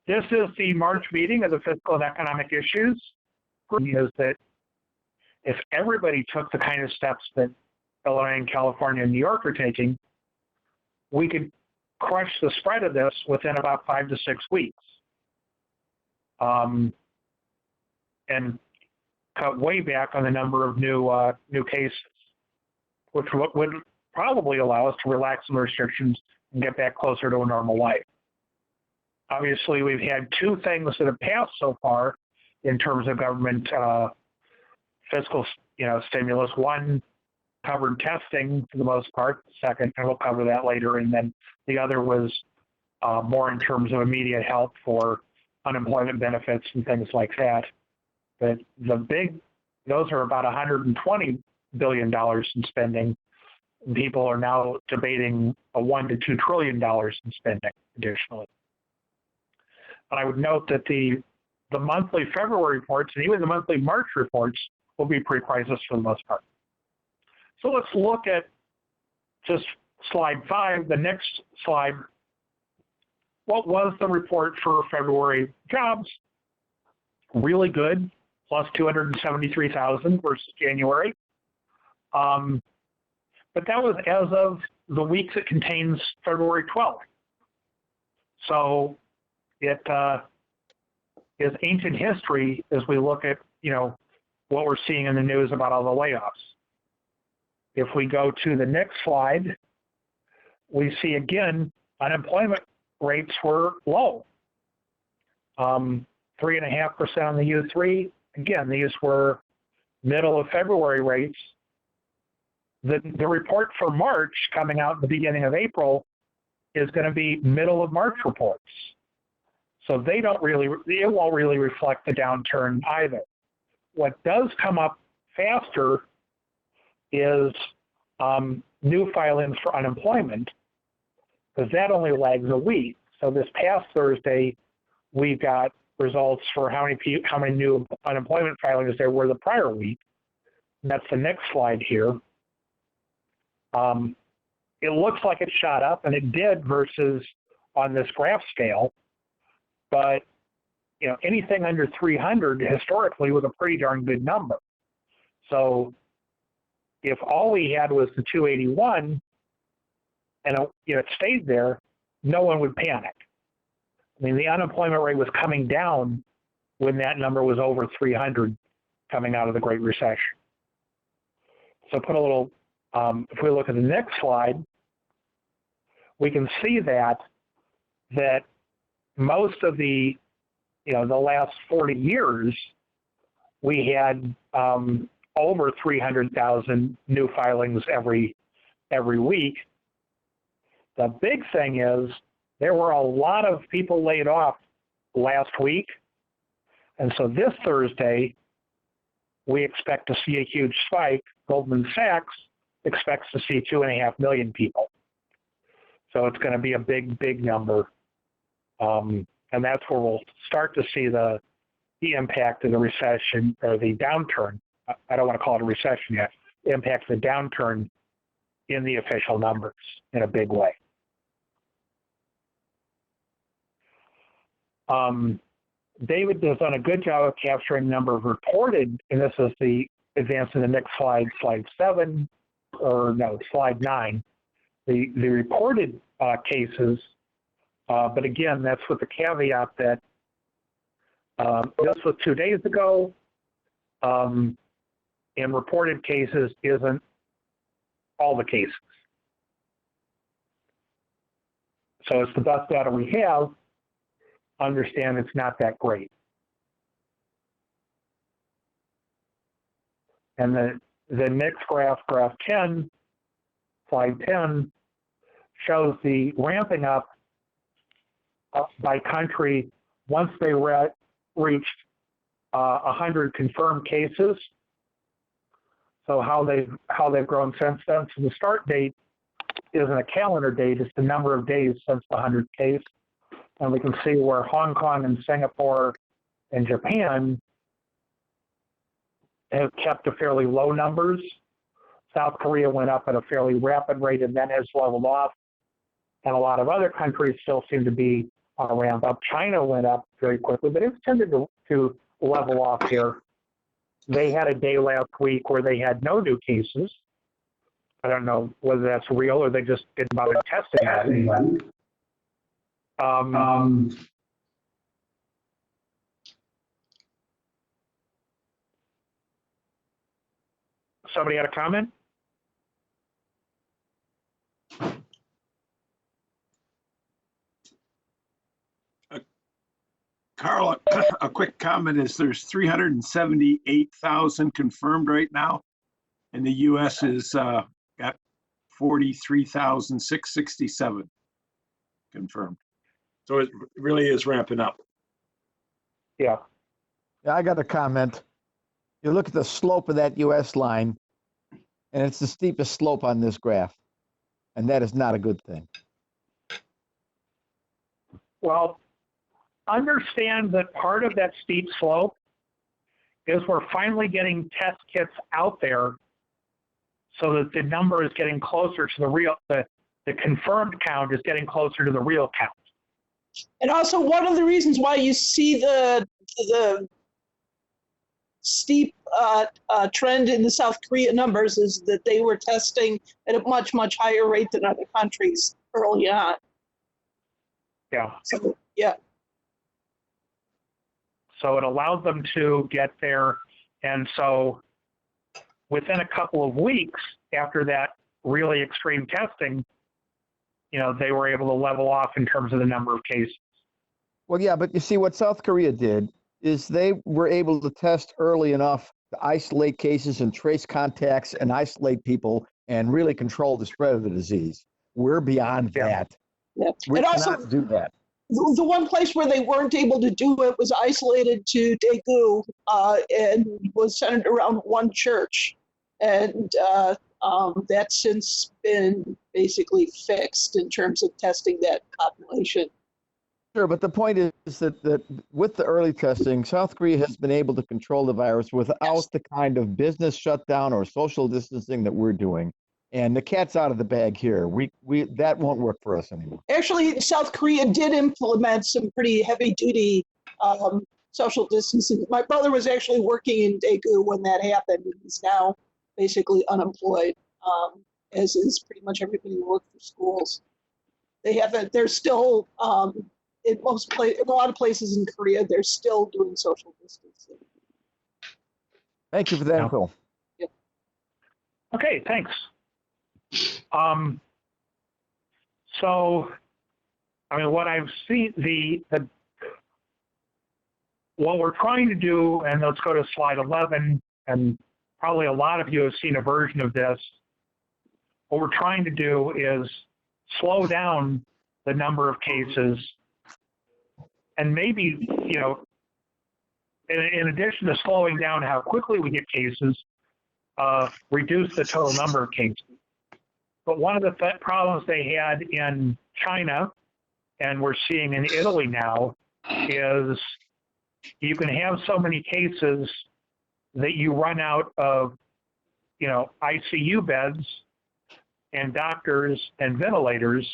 This is the March meeting of the Fiscal and Economic Issues. Is that if everybody took the kind of steps that Illinois and California and New York are taking, we could crush the spread of this within about 5 to 6 weeks. And cut way back on the number of new cases, which would probably allow us to relax some restrictions and get back closer to a normal life. Obviously, we've had two things that have passed so far in terms of government fiscal, stimulus. One covered testing for the most part. Second, and we'll cover that later. And then the other was more in terms of immediate help for unemployment benefits and things like that. But those are about $120 billion in spending. People are now debating a $1 to $2 trillion in spending additionally. But I would note that the monthly February reports and even the monthly March reports will be pre-crisis for the most part. So let's look at just slide 5, the next slide. What was the report for February jobs? Really good, plus 273,000 versus January. But that was as of the weeks it contains February 12th. So it is ancient history as we look at, what we're seeing in the news about all the layoffs. If we go to the next slide, we see again, unemployment rates were low. 3.5% on the U3. Again, these were middle of February rates. The report for March coming out at the beginning of April is going to be middle of March reports. So it won't really reflect the downturn either. What does come up faster is new filings for unemployment, because that only lags a week. So this past Thursday, we got results for how many new unemployment filings there were the prior week. And that's the next slide here. It looks like it shot up, and it did versus on this graph scale, but anything under 300 historically was a pretty darn good number. So if all we had was the 281 and it stayed there, no one would panic. I mean, the unemployment rate was coming down when that number was over 300 coming out of the Great Recession. So put a little, if we look at the next slide, we can see that most of the last 40 years, we had over 300,000 new filings every week. The big thing is there were a lot of people laid off last week. And so this Thursday, we expect to see a huge spike. Goldman Sachs expects to see 2.5 million people. So it's going to be a big, big number. And that's where we'll start to see the impact of the recession or the downturn. I don't want to call it a recession yet. The impact of the downturn in the official numbers in a big way. David has done a good job of capturing the number of reported, and this is the advance in the next slide, slide 9. The reported cases, but again, that's with the caveat that this was 2 days ago, and reported cases isn't all the cases. So it's the best data we have. Understand it's not that great. And the next graph, graph 10, slide 10, shows the ramping up by country once they reached 100 confirmed cases. So how they've grown since then. So the start date isn't a calendar date; it's the number of days since the 100th case. And we can see where Hong Kong and Singapore and Japan have kept to fairly low numbers. South Korea went up at a fairly rapid rate and then has leveled off. And a lot of other countries still seem to be ramp up. China went up very quickly, but it's tended to level off here. They had a day last week where they had no new cases. I don't know whether that's real or they just didn't bother testing anybody. Somebody had a comment? Carl, a quick comment is there's 378,000 confirmed right now, and the U.S. is got 43,667 confirmed. So it really is ramping up. Yeah. Yeah, I got a comment. You look at the slope of that U.S. line, and it's the steepest slope on this graph, and that is not a good thing. Well, understand that part of that steep slope is we're finally getting test kits out there so that the number is getting closer to the real, the confirmed count is getting closer to the real count. And also, one of the reasons why you see the steep trend in the South Korea numbers is that they were testing at a much, much higher rate than other countries early on. Yeah. So, yeah. So it allowed them to get there. And so within a couple of weeks after that really extreme testing, you know, they were able to level off in terms of the number of cases. Well, yeah, but you see what South Korea did is they were able to test early enough to isolate cases and trace contacts and isolate people and really control the spread of the disease. We're beyond that. Yeah. We and cannot also, do that. The one place where they weren't able to do it was isolated to Daegu and was centered around one church. And that's since been basically fixed in terms of testing that population. Sure, but the point is that with the early testing, South Korea has been able to control the virus without the kind of business shutdown or social distancing that we're doing. And the cat's out of the bag here. We that won't work for us anymore. Actually, South Korea did implement some pretty heavy-duty social distancing. My brother was actually working in Daegu when that happened, and he's now basically unemployed, as is pretty much everybody who works for schools. They haven't. They're still in a lot of places in Korea. They're still doing social distancing. Thank you for that info. Yeah. Okay, thanks. So, I mean, what I've seen, what we're trying to do, and let's go to slide 11, and probably a lot of you have seen a version of this. What we're trying to do is slow down the number of cases, and maybe, you know, in addition to slowing down how quickly we get cases, reduce the total number of cases. But one of the problems they had in China, and we're seeing in Italy now, is you can have so many cases that you run out of, you know, ICU beds and doctors and ventilators,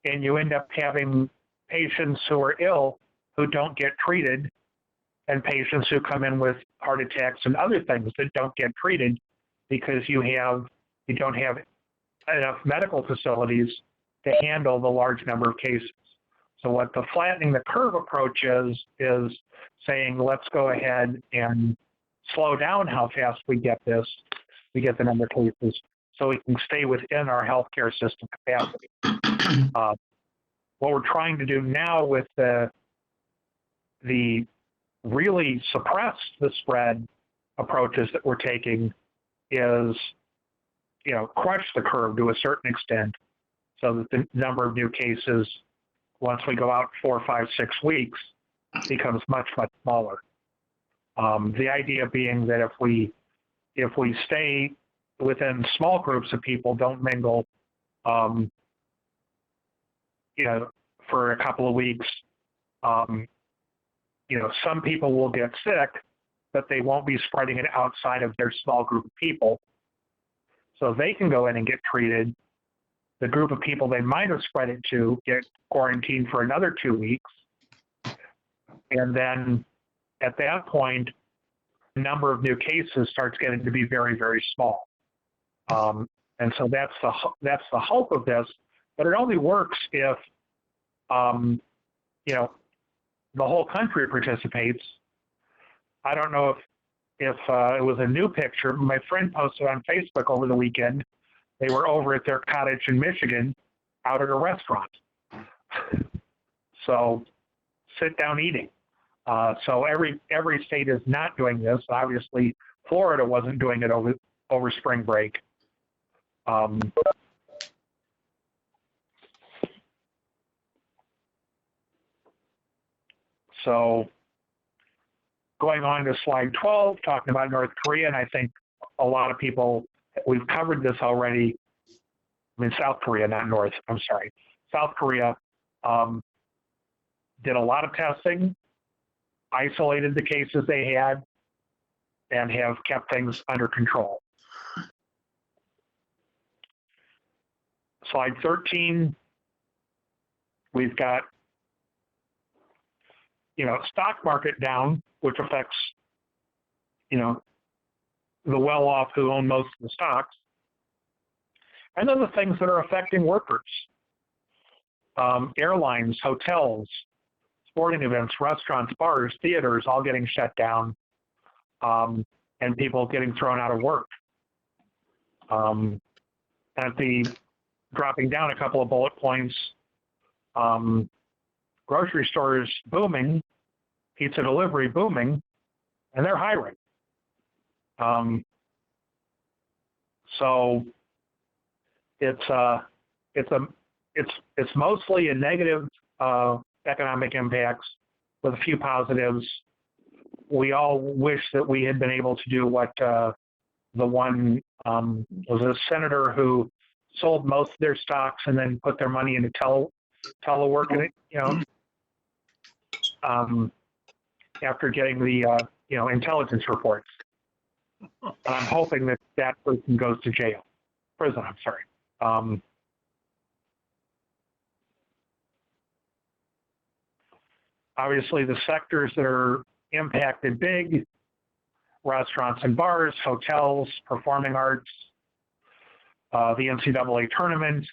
and you end up having patients who are ill who don't get treated, and patients who come in with heart attacks and other things that don't get treated because you don't have enough medical facilities to handle the large number of cases. So what the flattening the curve approach is saying, let's go ahead and slow down how fast we get the number of cases, so we can stay within our healthcare system capacity. What we're trying to do now with the really suppress the spread approaches that we're taking is, you know, crush the curve to a certain extent so that the number of new cases, once we go out 4, 5, 6 weeks, becomes much, much smaller. The idea being that if we stay within small groups of people, don't mingle, you know, for a couple of weeks, you know, some people will get sick, but they won't be spreading it outside of their small group of people. So they can go in and get treated. the group of people they might have spread it to get quarantined for another 2 weeks. And then at that point, the number of new cases starts getting to be very, very small. And so that's the hope of this, but it only works if, you know, the whole country participates. I don't know if it was a new picture. My friend posted on Facebook over the weekend. They were over at their cottage in Michigan, out at a restaurant. So sit down eating. So every state is not doing this. Obviously, Florida wasn't doing it over spring break. So going on to slide 12, talking about North Korea, and I think a lot of people, we've covered this already. I mean, South Korea, not North, I'm sorry. South Korea did a lot of testing, isolated the cases they had, and have kept things under control. Slide 13, we've got, you know, stock market down, which affects, you know, the well-off who own most of the stocks. And then the things that are affecting workers, airlines, hotels, sporting events, restaurants, bars, theaters, all getting shut down, and people getting thrown out of work. At the dropping down a couple of bullet points, grocery stores booming, pizza delivery booming, and they're hiring. So it's mostly a negative economic impacts with a few positives. We all wish that we had been able to do what the one was a senator who sold most of their stocks and then put their money into telework, and you know, after getting the you know, intelligence reports. And I'm hoping that that person goes to prison. I'm sorry. Obviously, the sectors that are impacted big: restaurants and bars, hotels, performing arts, the NCAA tournament,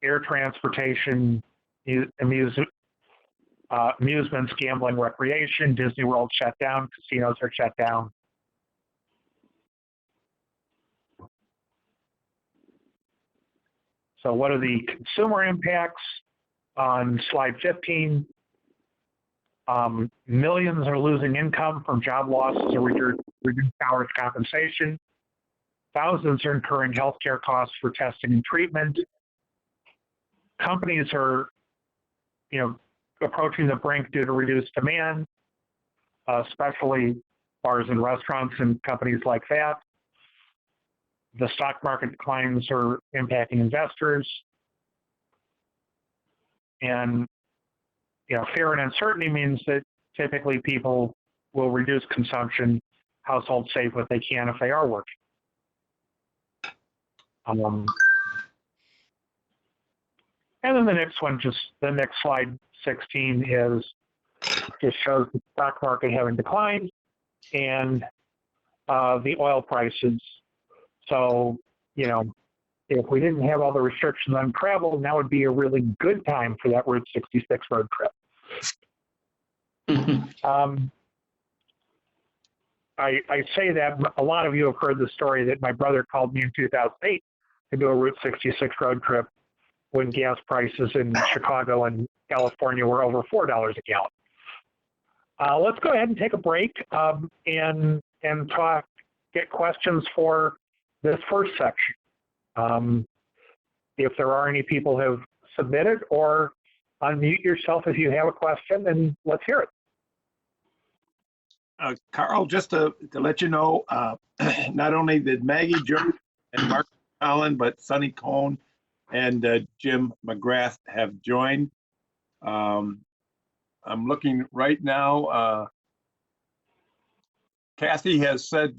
air transportation, amusements, gambling, recreation. Disney World shut down, casinos are shut down. So what are the consumer impacts? On slide 15, millions are losing income from job losses or reduced hours compensation. Thousands are incurring healthcare costs for testing and treatment. Companies are, you know, approaching the brink due to reduced demand, especially bars and restaurants and companies like that. The stock market declines are impacting investors. And, you know, fear and uncertainty means that typically people will reduce consumption, household save what they can if they are working. And then the next one, just the next slide, 16, just shows the stock market having declined and the oil prices. So, you know, if we didn't have all the restrictions on travel, now would be a really good time for that Route 66 road trip. I say that a lot of you have heard the story that my brother called me in 2008 to do a Route 66 road trip when gas prices in Chicago and California were over $4 a gallon. Let's go ahead and take a break and get questions for this first section. If there are any people who have submitted, or unmute yourself if you have a question, and let's hear it. Carl, just to let you know, not only did Maggie join and Mark Allen, but Sonny Cohn and Jim McGrath have joined. I'm looking right now. Kathy has said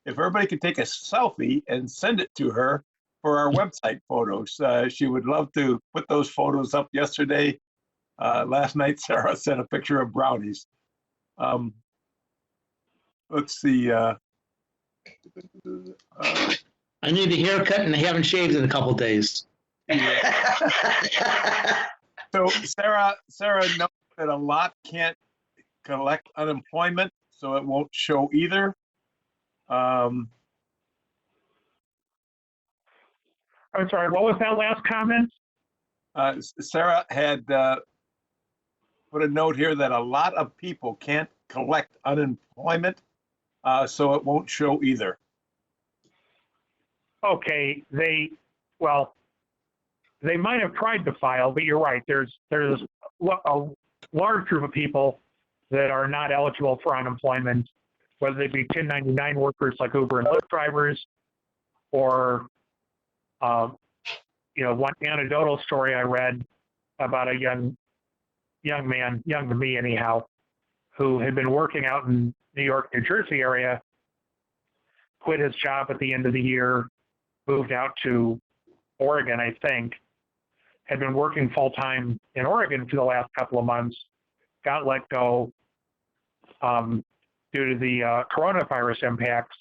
if everybody could take a selfie and send it to her for our website photos. She would love to put those photos up yesterday. Last night, Sarah sent a picture of brownies. Let's see. I need a haircut and I haven't shaved in a couple days. So Sarah notes that a lot can't collect unemployment, so it won't show either. I'm sorry, what was that last comment? Sarah had put a note here that a lot of people can't collect unemployment, so it won't show either. Okay, they might have tried to file, but you're right. There's a large group of people that are not eligible for unemployment, whether they be 1099 workers like Uber and Lyft drivers, or one anecdotal story I read about a young man, young to me anyhow, who had been working out in New York, New Jersey area, quit his job at the end of the year, moved out to Oregon, I think, had been working full-time in Oregon for the last couple of months, got let go due to the coronavirus impacts,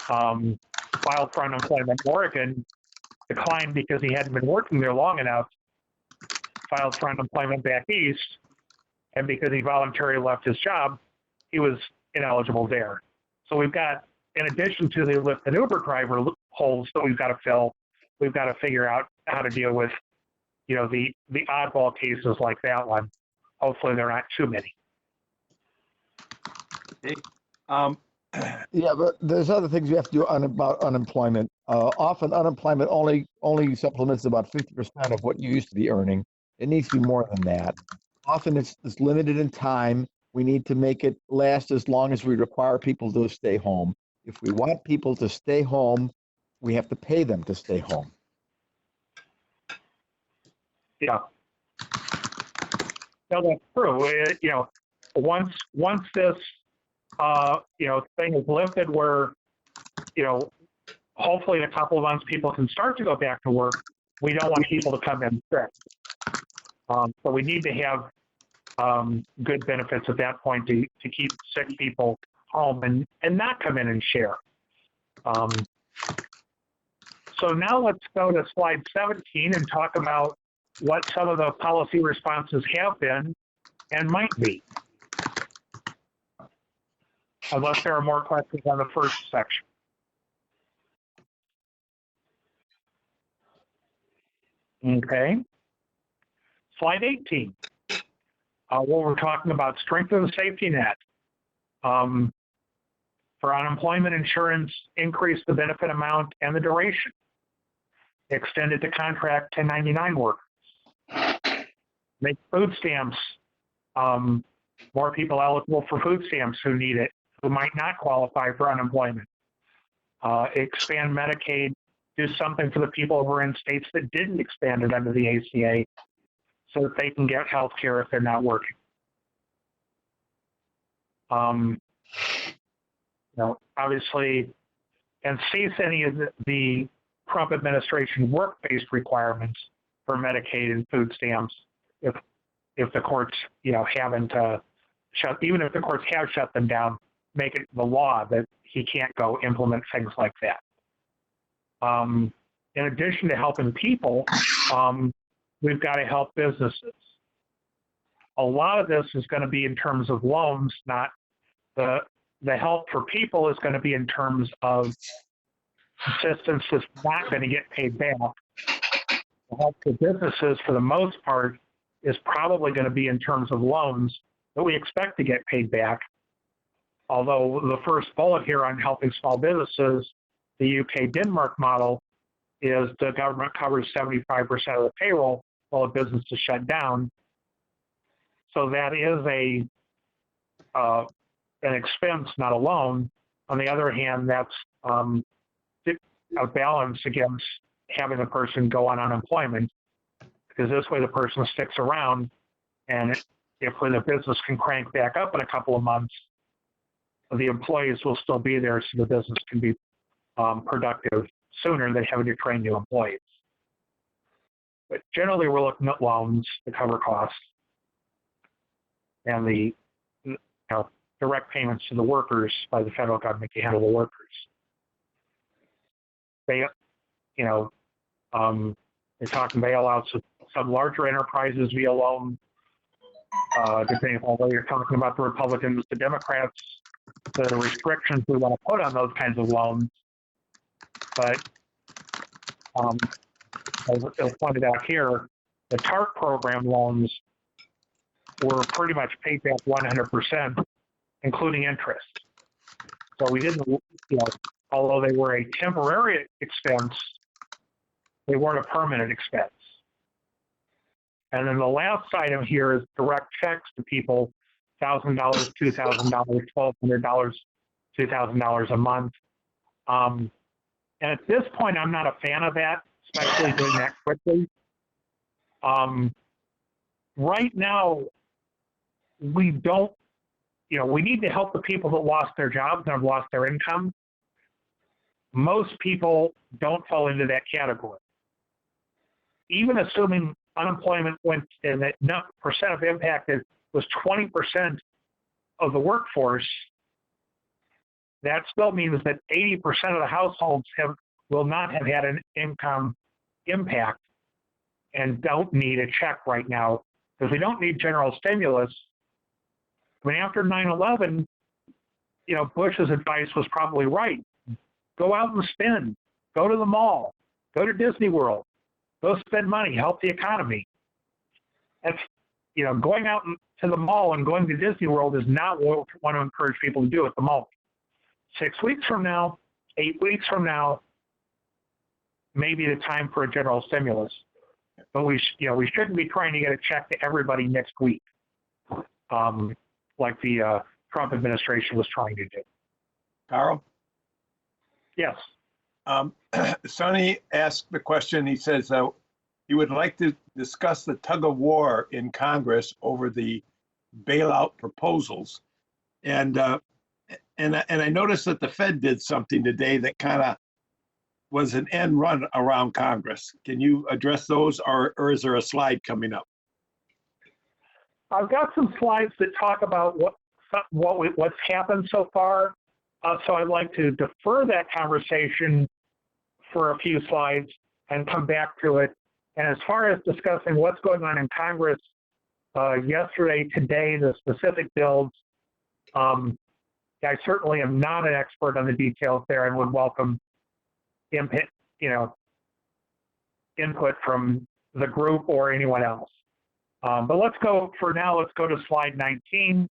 filed for unemployment in Oregon, declined because he hadn't been working there long enough, filed for unemployment back east, and because he voluntarily left his job, he was ineligible there. So we've got, in addition to the Lyft and Uber driver holes that we've got to fill, we've got to figure out how to deal with, the oddball cases like that one. Hopefully there are not too many. Okay. Yeah, but there's other things we have to do about unemployment. Often unemployment only supplements about 50% of what you used to be earning. It needs to be more than that. Often it's limited in time. We need to make it last as long as we require people to stay home. If we want people to stay home, we have to pay them to stay home. Yeah. No, that's true. Once this thing is lifted, where hopefully in a couple of months people can start to go back to work, we don't want people to come in sick. So we need to have good benefits at that point to keep sick people home and not come in and share. So now let's go to slide 17 and talk about what some of the policy responses have been and might be. Unless there are more questions on the first section. Okay. Slide 18. What we're talking about, strengthen the safety net. For unemployment insurance, increase the benefit amount and the duration. Extend it to contract 1099 workers. Make food stamps, more people eligible for food stamps who need it, who might not qualify for unemployment. Expand Medicaid, do something for the people who are in states that didn't expand it under the ACA so that they can get health care if they're not working. Obviously, and cease any of the Trump administration work-based requirements for Medicaid and food stamps if the courts, haven't even if the courts have shut them down, make it the law that he can't go implement things like that. In addition to helping people, we've got to help businesses. A lot of this is going to be in terms of loans, not the help for people is going to be in terms of assistance that's not going to get paid back. The help for businesses, for the most part, is probably going to be in terms of loans that we expect to get paid back. Although the first bullet here on helping small businesses, the UK-Denmark model, is the government covers 75% of the payroll while a business is shut down. So that is an expense, not a loan. On the other hand, that's a balance against having a person go on unemployment, because this way the person sticks around, and if when the business can crank back up in a couple of months, the employees will still be there so the business can be productive sooner than having to train new employees. But generally, we're looking at loans to cover costs and the direct payments to the workers by the federal government to handle the workers. They're talking bailouts of some larger enterprises via loan, depending on whether you're talking about the Republicans, the Democrats, the restrictions we want to put on those kinds of loans. But as pointed out here, the TARP program loans were pretty much paid back 100%, including interest. So we didn't, although they were a temporary expense, they weren't a permanent expense. And then the last item here is direct checks to people, $1,000, $2,000, $1,200, $2,000 a month. And at this point, I'm not a fan of that, especially doing that quickly. Right now, we don't, we need to help the people that lost their jobs and have lost their income. Most people don't fall into that category. Even assuming unemployment went and that percent of impacted was 20% of the workforce, that still means that 80% of the households will not have had an income impact and don't need a check right now because we don't need general stimulus. I mean, after 9/11, Bush's advice was probably right. Go out and spend. Go to the mall. Go to Disney World. Go spend money. Help the economy. That's, going out to the mall and going to Disney World is not what we want to encourage people to do at the moment. 6 weeks from now, 8 weeks from now, maybe the time for a general stimulus. But we shouldn't be trying to get a check to everybody next week, like the Trump administration was trying to do. Carl? Yes. Sonny asked the question. He says he would like to discuss the tug of war in Congress over the bailout proposals. And I noticed that the Fed did something today that kind of was an end run around Congress. Can you address those, or is there a slide coming up? I've got some slides that talk about what's happened so far. So I'd like to defer that conversation for a few slides and come back to it. And as far as discussing what's going on in Congress yesterday, today, the specific bills, I certainly am not an expert on the details there and would welcome input from the group or anyone else. But let's go to slide 19.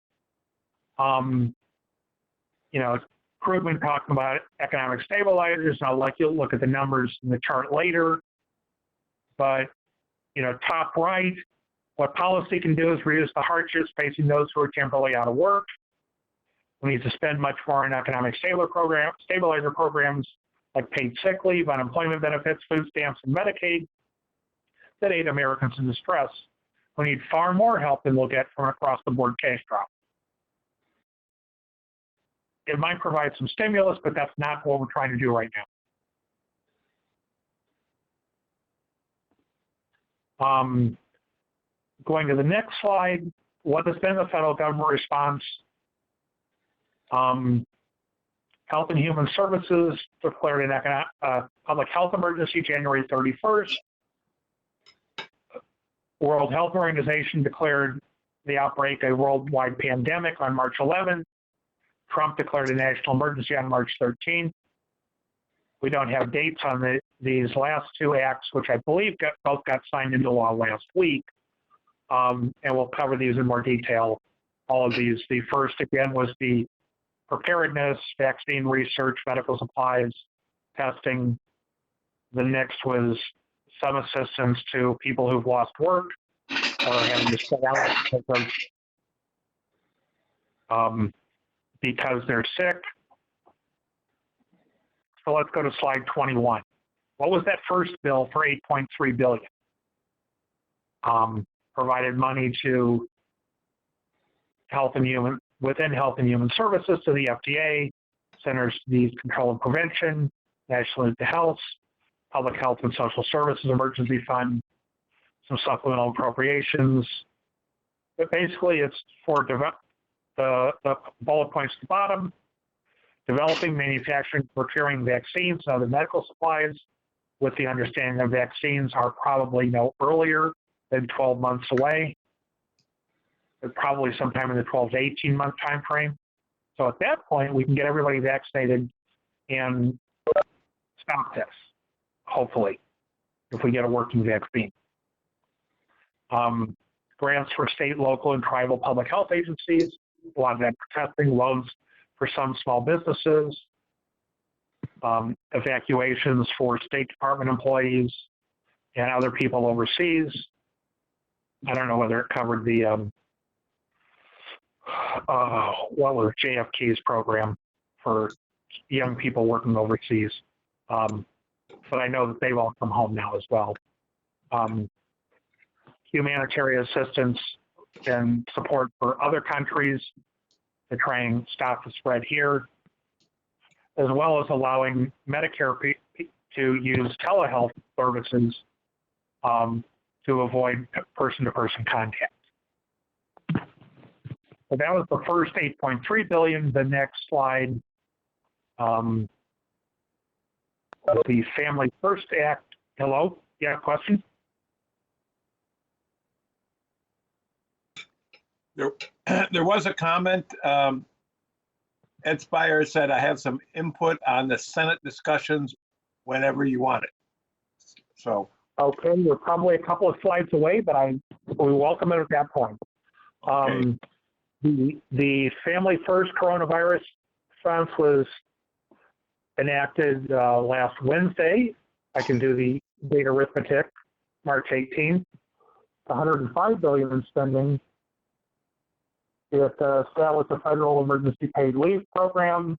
Krugman talking about economic stabilizers, and I'll let you look at the numbers in the chart later. But, top right, what policy can do is reduce the hardships facing those who are temporarily out of work. We need to spend much more on economic stabilizer programs like paid sick leave, unemployment benefits, food stamps, and Medicaid that aid Americans in distress. We need far more help than we'll get from across the board cash drop. It might provide some stimulus, but that's not what we're trying to do right now. Going to the next slide, what has been the federal government response? Health and Human Services declared an public health emergency January 31st. World Health Organization declared the outbreak a worldwide pandemic on March 11th. Trump declared a national emergency on March 13th. We don't have dates on these last two acts, which I believe both got signed into law last week. And we'll cover these in more detail. All of these. The first, again, was the preparedness, vaccine research, medical supplies, testing. The next was some assistance to people who've lost work or having to stay out because they're sick. So let's go to slide 21. What was that first bill for $8.3 billion? Provided money to Health and Human within Health and Human Services to the FDA, Centers for Disease Control and Prevention, National Institute of Health, Public Health and Social Services Emergency Fund, some supplemental appropriations. But basically, it's for the bullet points at the bottom: developing, manufacturing, procuring vaccines and other medical supplies, with the understanding that vaccines are probably no earlier than 12 months away, but probably sometime in the 12 to 18 month time frame. So at that point, we can get everybody vaccinated and stop this, hopefully, if we get a working vaccine. Grants for state, local, and tribal public health agencies, a lot of that for testing, loans for some small businesses, evacuations for State Department employees and other people overseas. I don't know whether it covered the, what was JFK's program for young people working overseas. But I know that they've all come home now as well. Humanitarian assistance and support for other countries to try and stop the spread here, as well as allowing Medicare to use telehealth services to avoid person-to-person contact. So that was the first 8.3 billion. The next slide, the Family First Act. Hello? Yeah, question? There was a comment. Ed Spire said, I have some input on the Senate discussions whenever you want it. So. Okay, we're probably a couple of slides away, but we welcome it at that point. Okay. The Family First coronavirus response was enacted last Wednesday. I can do the date arithmetic, March 18th. 105 billion in spending. It established a federal emergency paid leave program,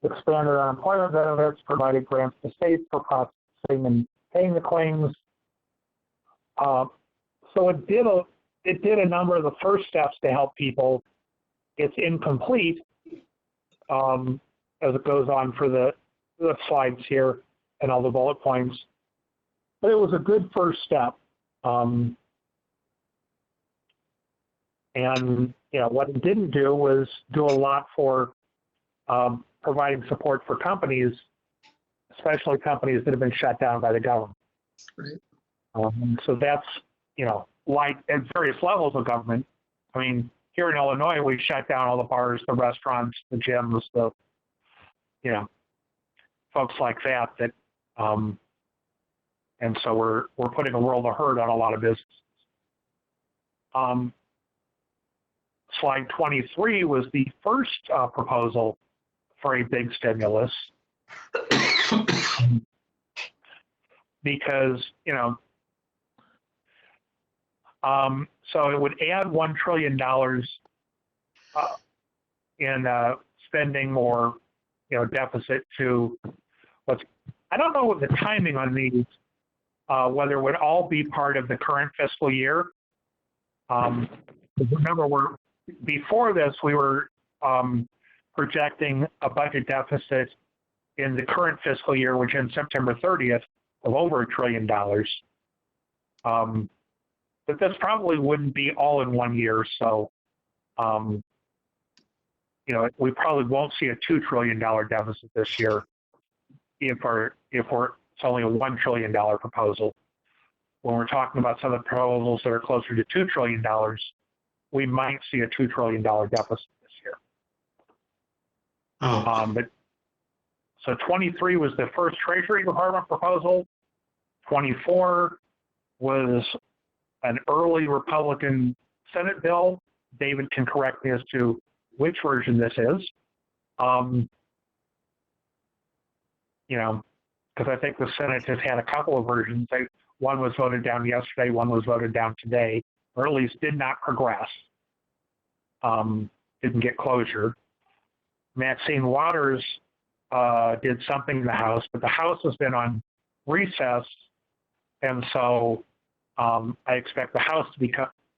expanded unemployment benefits, provided grants to states for processing and paying the claims. So it did a number of the first steps to help people. It's incomplete as it goes on for the slides here and all the bullet points, but it was a good first step. And what it didn't do was do a lot for providing support for companies, especially companies that have been shut down by the government. Right. So that's, like at various levels of government. I mean, here in Illinois, we shut down all the bars, the restaurants, the gyms, the, folks like that. And so we're putting a world of hurt on a lot of businesses. Slide 23 was the first proposal for a big stimulus because, so it would add $1 trillion in spending or, deficit to I don't know what the timing on these, whether it would all be part of the current fiscal year. Remember, before this, we were projecting a budget deficit in the current fiscal year, which ends September 30th, of over $1 trillion. But this probably wouldn't be all in 1 year. So, we probably won't see a $2 trillion deficit this year if it's only a $1 trillion proposal. When we're talking about some of the proposals that are closer to $2 trillion, we might see a $2 trillion deficit this year. Oh. So 23 was the first Treasury Department proposal. 24 was an early Republican Senate bill. David can correct me as to which version this is. Because I think the Senate has had a couple of versions. One was voted down yesterday, one was voted down today, or at least did not progress, didn't get closure. Maxine Waters did something in the House, but the House has been on recess, and so I expect the House to be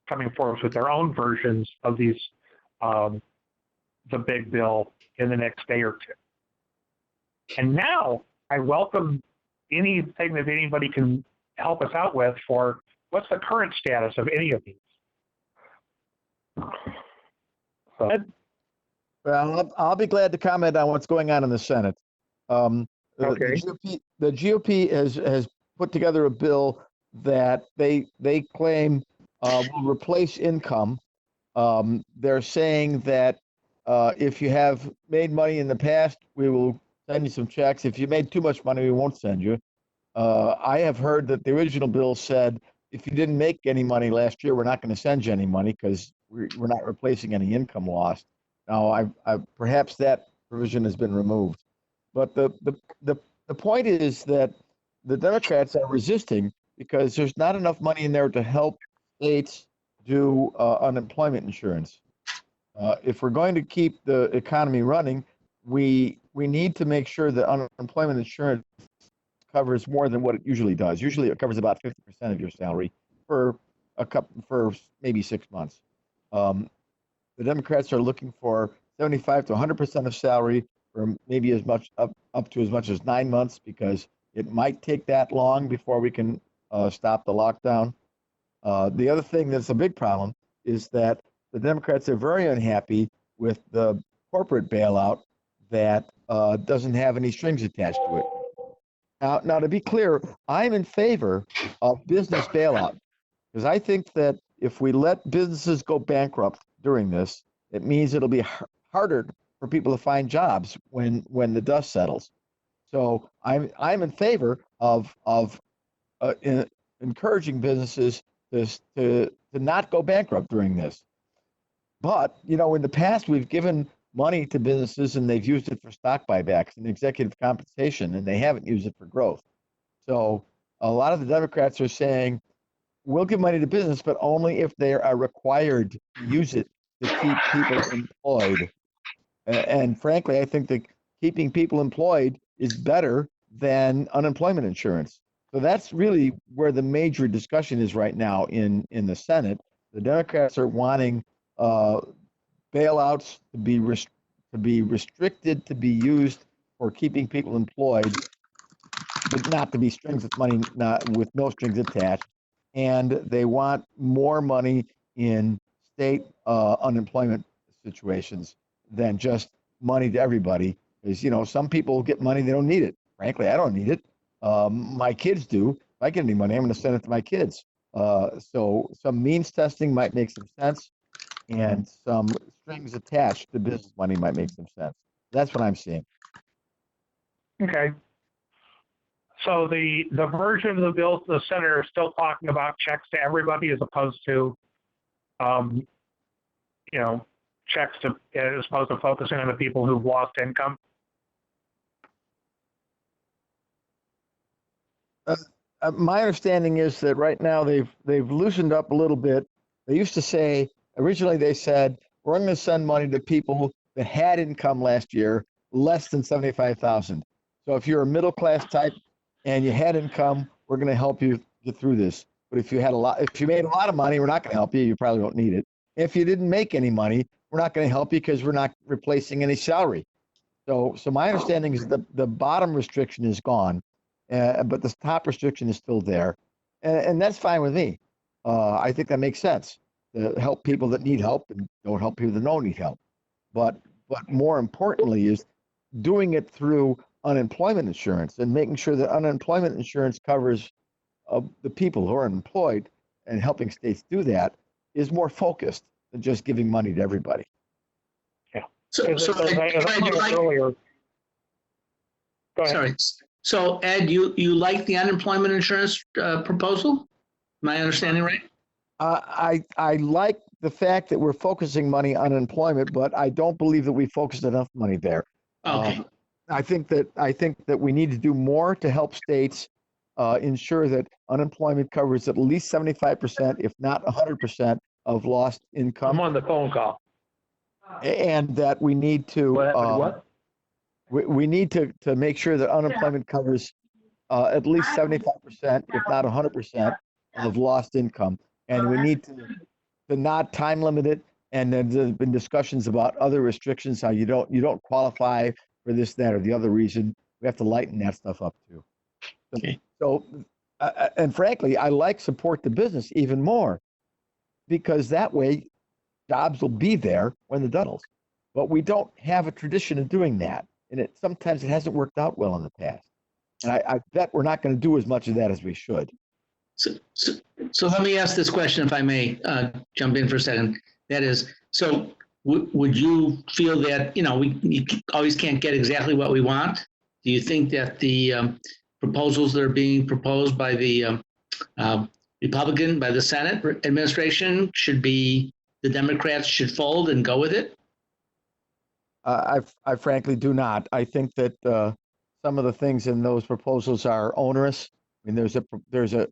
coming forward with their own versions of these the big bill in the next day or two. And now I welcome anything that anybody can help us out with for what's the current status of any of these. So, Well, I'll be glad to comment on what's going on in the Senate. Okay. The GOP has put together a bill that they claim will replace income. They're saying that if you have made money in the past, we will send you some checks. If you made too much money, we won't send you. I have heard that the original bill said if you didn't make any money last year, we're not going to send you any money because we're not replacing any income lost. Now, I perhaps that provision has been removed, but the point is that the Democrats are resisting because there's not enough money in there to help states do unemployment insurance. If we're going to keep the economy running, we need to make sure that unemployment insurance covers more than what it usually does. Usually, it covers about 50% of your salary for maybe 6 months. The Democrats are looking for 75 to 100% of salary for maybe as much up to as much as 9 months because it might take that long before we can stop the lockdown. The other thing that's a big problem is that the Democrats are very unhappy with the corporate bailout that doesn't have any strings attached to it. Now, to be clear, I'm in favor of business bailout because I think that if we let businesses go bankrupt during this, it means it'll be harder for people to find jobs when the dust settles. So I'm in favor of encouraging businesses to not go bankrupt during this. But in the past we've given money to businesses and they've used it for stock buybacks and executive compensation, and they haven't used it for growth. So a lot of the Democrats are saying we'll give money to business, but only if they are required to use it to keep people employed. And frankly, I think that keeping people employed is better than unemployment insurance. So that's really where the major discussion is right now in the Senate. The Democrats are wanting bailouts to be restricted to be used for keeping people employed, but not to be strings of money, not with no strings attached. And they want more money in state unemployment situations than just money to everybody. Because some people get money, they don't need it. Frankly, I don't need it. My kids do. If I get any money, I'm going to send it to my kids. So some means testing might make some sense, and some strings attached to business money might make some sense. That's what I'm seeing. okay. So the version of the bill, the senator is still talking about checks to everybody as opposed to, checks to, as opposed to focusing on the people who've lost income. My understanding is that right now they've loosened up a little bit. They used to say, originally they said, we're going to send money to people that had income last year less than $75,000. So if you're a middle class type and you had income, we're going to help you get through this. But if you made a lot of money, we're not going to help you. You probably don't need it. If you didn't make any money, we're not going to help you because we're not replacing any salary. So my understanding is the bottom restriction is gone, but the top restriction is still there, and that's fine with me. I think that makes sense to help people that need help and don't help people that don't need help. But more importantly is doing it through unemployment insurance and making sure that unemployment insurance covers the people who are unemployed, and helping states do that is more focused than just giving money to everybody. Yeah. So, As I Ed, pointed out earlier. Go ahead. sorry. So Ed, you like the unemployment insurance proposal? Am I understanding right? I like the fact that we're focusing money on unemployment, but I don't believe that we focused enough money there. Okay. I think that we need to do more to help states ensure that unemployment covers at least 75%, if not 100%, of lost income. I'm on the phone call. And that we need to What? we need to make sure that unemployment covers at least 75%, if not 100%, of lost income. And we need to not time limit it And then there's been discussions about other restrictions, how you don't qualify for this, that, or the other reason. We have to lighten that stuff up too. Okay. So, and frankly, I like support the business even more, because that way jobs will be there when the doubles. But we don't have a tradition of doing that. And sometimes it hasn't worked out well in the past. And I bet we're not going to do as much of that as we should. So let me ask this question, if I may jump in for a second. That is, so would you feel that, we always can't get exactly what we want? Do you think that the proposals that are being proposed by the Republican, by the Senate administration the Democrats should fold and go with it? I frankly do not. I think that some of the things in those proposals are onerous. I mean, there's a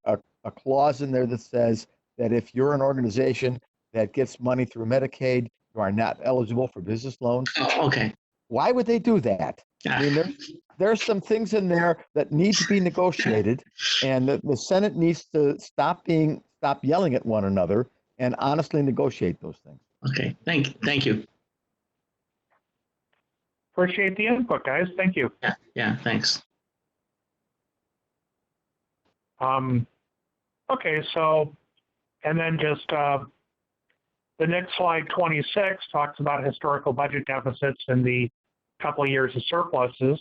clause in there that says that if you're an organization that gets money through Medicaid, you are not eligible for business loans. Oh, okay. Why would they do that? I mean, there's some things in there that need to be negotiated, and the Senate needs to stop yelling at one another and honestly negotiate those things. Okay. Thank you. Appreciate the input, guys. Thank you. Yeah. Thanks. Okay, so, and then just the next slide, 26, talks about historical budget deficits and the couple of years of surpluses,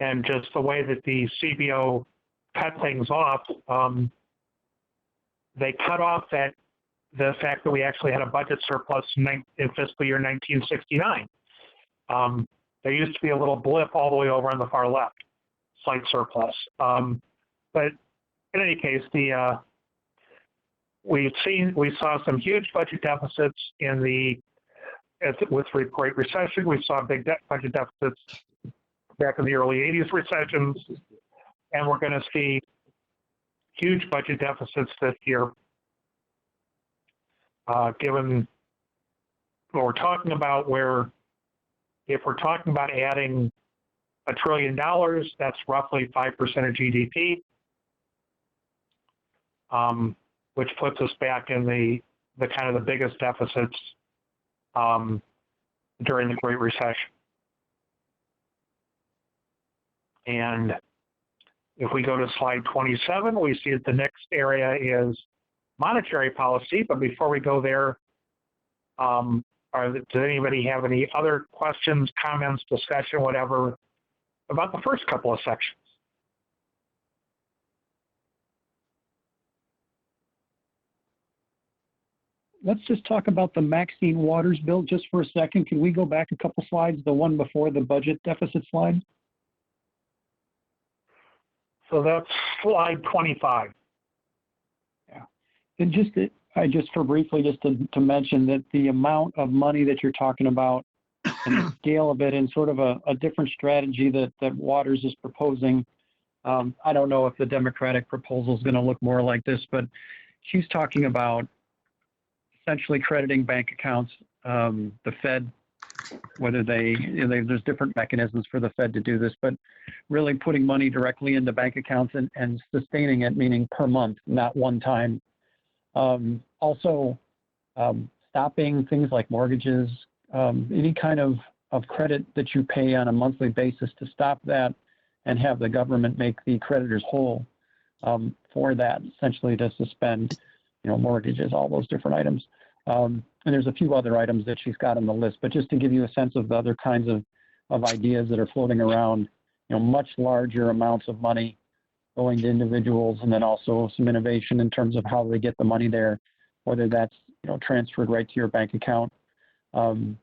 and just the way that the CBO cut things off. They cut off the fact that we actually had a budget surplus in fiscal year 1969. There used to be a little blip all the way over on the far left, slight surplus. But in any case, we saw some huge budget deficits with the Great Recession. We saw big budget deficits back in the early 80s recessions, and we're going to see huge budget deficits this year, given what we're talking about, where if we're talking about adding $1 trillion, that's roughly 5% of GDP, which puts us back in the kind of the biggest deficits during the Great Recession. And if we go to slide 27, we see that the next area is monetary policy. But before we go there, does anybody have any other questions, comments, discussion, whatever, about the first couple of sections? Let's just talk about the Maxine Waters bill just for a second. Can we go back a couple slides, the one before the budget deficit slide? So that's slide 25. Yeah. And just to mention that the amount of money that you're talking about and the scale of it and sort of a different strategy that Waters is proposing. I don't know if the Democratic proposal is going to look more like this, but she's talking about essentially crediting bank accounts. The Fed, whether there's different mechanisms for the Fed to do this, but really putting money directly into bank accounts and sustaining it, meaning per month, not one time. Also, stopping things like mortgages, any kind of credit that you pay on a monthly basis, to stop that and have the government make the creditors whole for that, essentially to suspend, mortgages, all those different items. And there's a few other items that she's got on the list, but just to give you a sense of the other kinds of ideas that are floating around, much larger amounts of money going to individuals, and then also some innovation in terms of how they get the money there, whether that's, transferred right to your bank account. The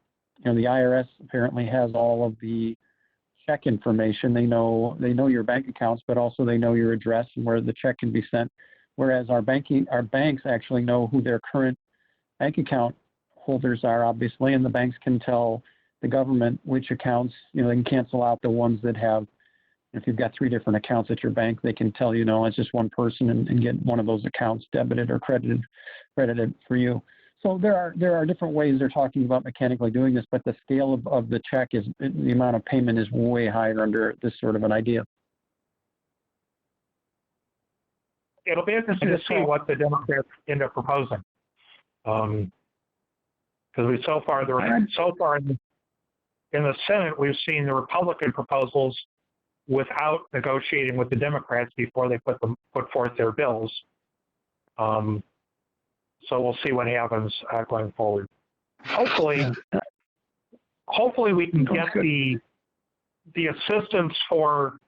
IRS apparently has all of the check information. They know your bank accounts, but also they know your address and where the check can be sent. Whereas our banks actually know who their current bank account holders are, obviously, and the banks can tell the government which accounts, they can cancel out the ones that have, if you've got 3 different accounts at your bank, they can tell it's just one person and get one of those accounts debited or credited for you. So there are different ways they're talking about mechanically doing this, but the scale of the check the amount of payment is way higher under this sort of an idea. It'll be interesting to see what the Democrats end up proposing. Because so far in the Senate, we've seen the Republican proposals without negotiating with the Democrats before they put forth their bills. So we'll see what happens going forward. Hopefully we can get the assistance for,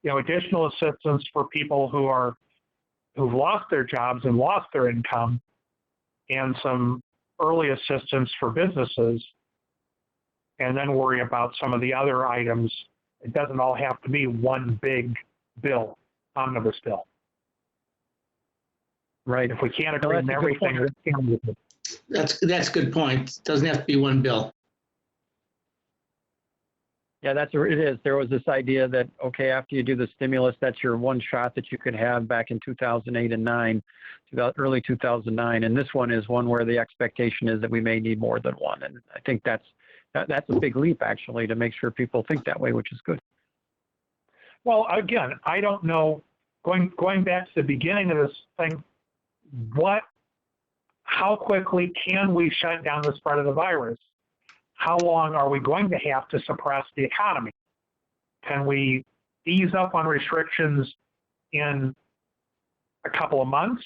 additional assistance for people who've lost their jobs and lost their income, and some early assistance for businesses, and then worry about some of the other items. It doesn't all have to be one big bill, omnibus bill. Right. If we can't No, agree on that's a good everything, point. we can't move it. That's a good point. Doesn't have to be one bill. Yeah, it is. There was this idea that, okay, after you do the stimulus, that's your one shot that you could have back in 2008 and 9, early 2009. And this one is one where the expectation is that we may need more than one. And I think that's a big leap, actually, to make sure people think that way, which is good. Well, again, I don't know, going back to the beginning of this thing, how quickly can we shut down the spread of the virus? How long are we going to have to suppress the economy? Can we ease up on restrictions in a couple of months?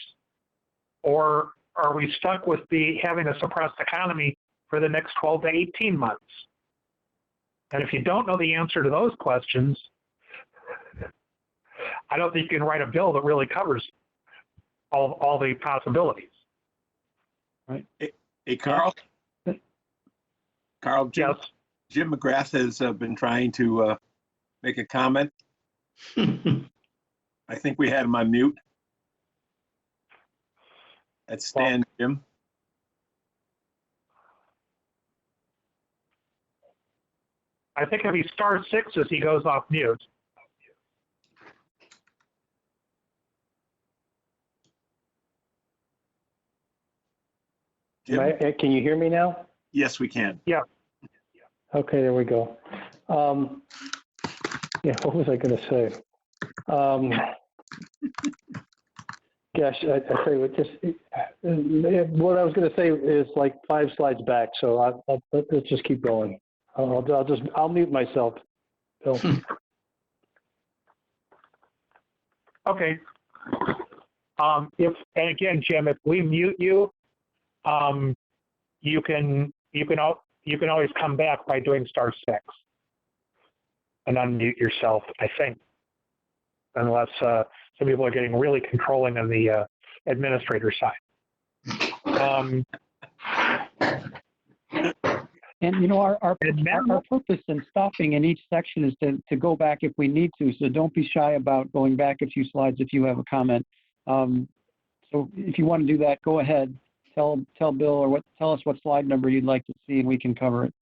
Or are we stuck with having a suppressed economy for the next 12 to 18 months? And if you don't know the answer to those questions, I don't think you can write a bill that really covers all the possibilities. Hey, Carl? Carl, Yes. Jim McGrath has been trying to make a comment. I think we had him on mute. That's Stan, Jim. I think if he stars 6, he goes off mute. Jim? Can you hear me now? Yes, we can. Okay, there we go. Yeah, what was I going to say? Gosh, I tell you what, what I was going to say is like 5 slides back. So let's just keep going. I'll mute myself. Bill. Okay. And again, Jim, if we mute you, you can always come back by doing *6 and unmute yourself, I think, unless some people are getting really controlling on the administrator side. And our purpose in stopping in each section is to go back if we need to. So don't be shy about going back a few slides if you have a comment. So if you want to do that, go ahead. Tell Bill or tell us what slide number you'd like to see, and we can cover it.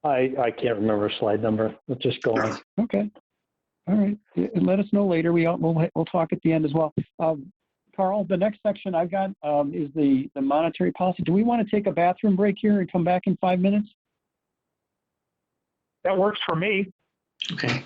I can't remember slide number. Let's just go on. Okay. All right. And let us know later. We'll talk at the end as well. Carl, the next section I've got is the monetary policy. Do we want to take a bathroom break here and come back in 5 minutes? That works for me. Okay.